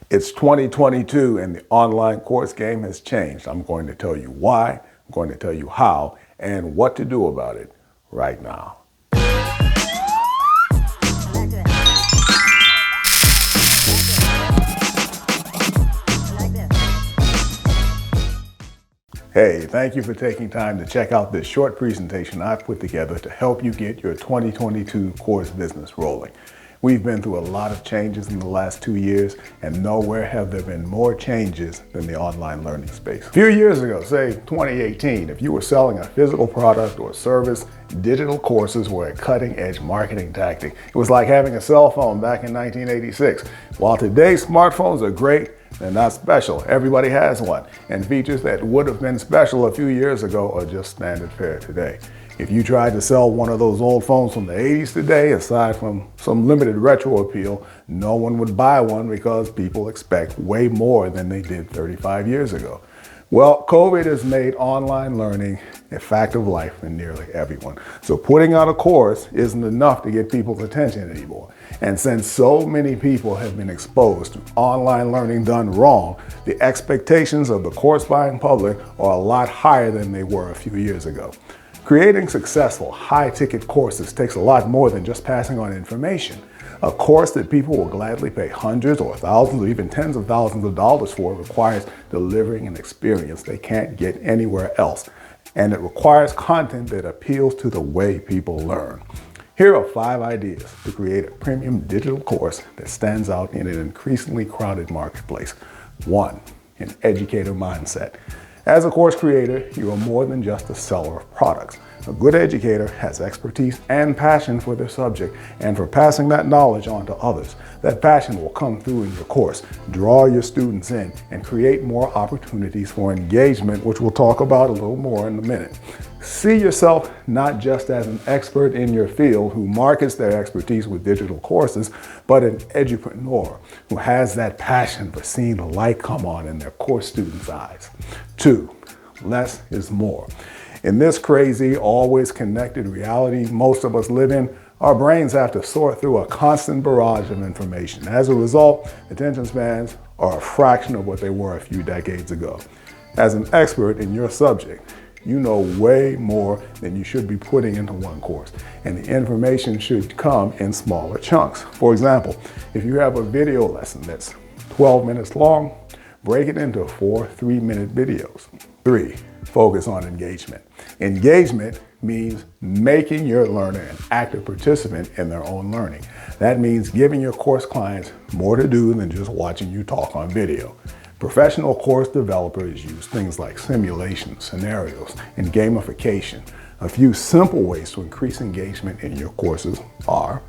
It's 2022 and the online course game has changed. I'm going to tell you why, I'm going to tell you how, and what to do about it right now. Hey, thank you for taking time to check out this short presentation I've put together to help you get your 2022 course business rolling. We've been through a lot of changes in the last 2 years, and nowhere have there been more changes than the online learning space. A few years ago, say 2018, if you were selling a physical product or service, digital courses were a cutting-edge marketing tactic. It was like having a cell phone back in 1986. While today's smartphones are great, they're not special. Everybody has one, and features that would have been special a few years ago are just standard fare today. If you tried to sell one of those old phones from the 80s today, aside from some limited retro appeal, no one would buy one because people expect way more than they did 35 years ago. Well, COVID has made online learning a fact of life for nearly everyone. So putting out a course isn't enough to get people's attention anymore. And since so many people have been exposed to online learning done wrong, the expectations of the course buying public are a lot higher than they were a few years ago. Creating successful, high-ticket courses takes a lot more than just passing on information. A course that people will gladly pay hundreds or thousands or even tens of thousands of dollars for requires delivering an experience they can't get anywhere else. And it requires content that appeals to the way people learn. Here are 5 ideas to create a premium digital course that stands out in an increasingly crowded marketplace. 1. An educator mindset. As a course creator, you are more than just a seller of products. A good educator has expertise and passion for their subject and for passing that knowledge on to others. That passion will come through in your course, draw your students in, and create more opportunities for engagement, which we'll talk about a little more in a minute. See yourself not just as an expert in your field who markets their expertise with digital courses, but an edupreneur who has that passion for seeing the light come on in their course students' eyes. 2. Less is more. In this crazy, always connected reality most of us live in, our brains have to sort through a constant barrage of information. As a result, attention spans are a fraction of what they were a few decades ago. As an expert in your subject, you know way more than you should be putting into one course, and the information should come in smaller chunks. For example, if you have a video lesson that's 12 minutes long, break it into 4 3-minute videos. 3. Focus on engagement. Engagement means making your learner an active participant in their own learning. That means giving your course clients more to do than just watching you talk on video. Professional course developers use things like simulations, scenarios, and gamification. A few simple ways to increase engagement in your courses are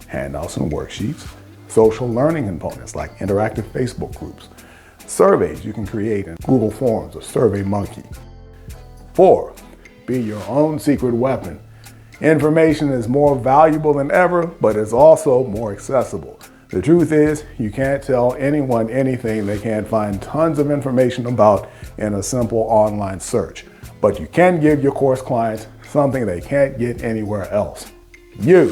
handouts and worksheets, social learning components like interactive Facebook groups, surveys you can create in Google Forms or SurveyMonkey. 4. Be your own secret weapon. Information is more valuable than ever, but it's also more accessible. The truth is, you can't tell anyone anything they can't find tons of information about in a simple online search. But you can give your course clients something they can't get anywhere else. Your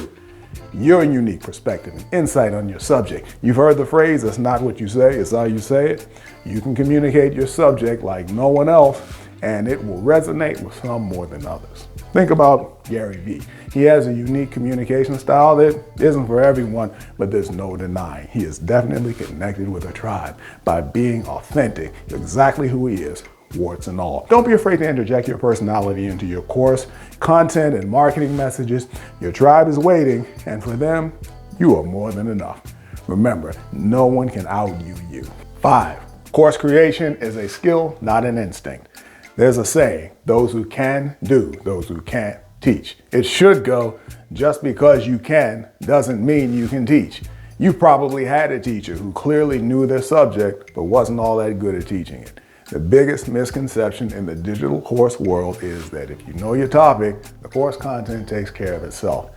unique perspective and insight on your subject. You've heard the phrase, it's not what you say, it's how you say it. You can communicate your subject like no one else, and it will resonate with some more than others. Think about Gary Vee. He has a unique communication style that isn't for everyone, but there's no denying he is definitely connected with a tribe by being authentic, exactly who he is, warts and all. Don't be afraid to interject your personality into your course, content, and marketing messages. Your tribe is waiting, and for them, you are more than enough. Remember, no one can out-you you. 5. Course creation is a skill, not an instinct. There's a saying, those who can do, those who can't teach. It should go, just because you can doesn't mean you can teach. You probably had a teacher who clearly knew their subject, but wasn't all that good at teaching it. The biggest misconception in the digital course world is that if you know your topic, the course content takes care of itself.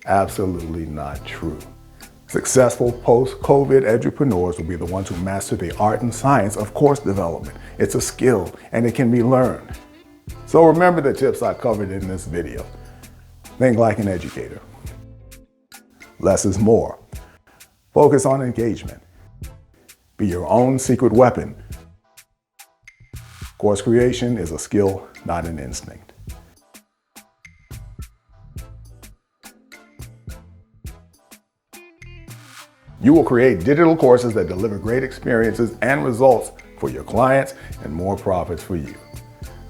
Absolutely not true. Successful post-COVID edupreneurs will be the ones who master the art and science of course development. It's a skill and it can be learned. So remember the tips I covered in this video. Think like an educator. Less is more. Focus on engagement. Be your own secret weapon. Course creation is a skill, not an instinct. You will create digital courses that deliver great experiences and results for your clients and more profits for you.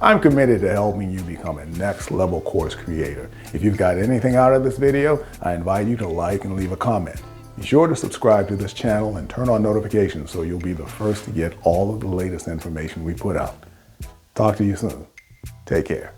I'm committed to helping you become a next level course creator. If you've got anything out of this video, I invite you to like and leave a comment. Be sure to subscribe to this channel and turn on notifications so you'll be the first to get all of the latest information we put out. Talk to you soon. Take care.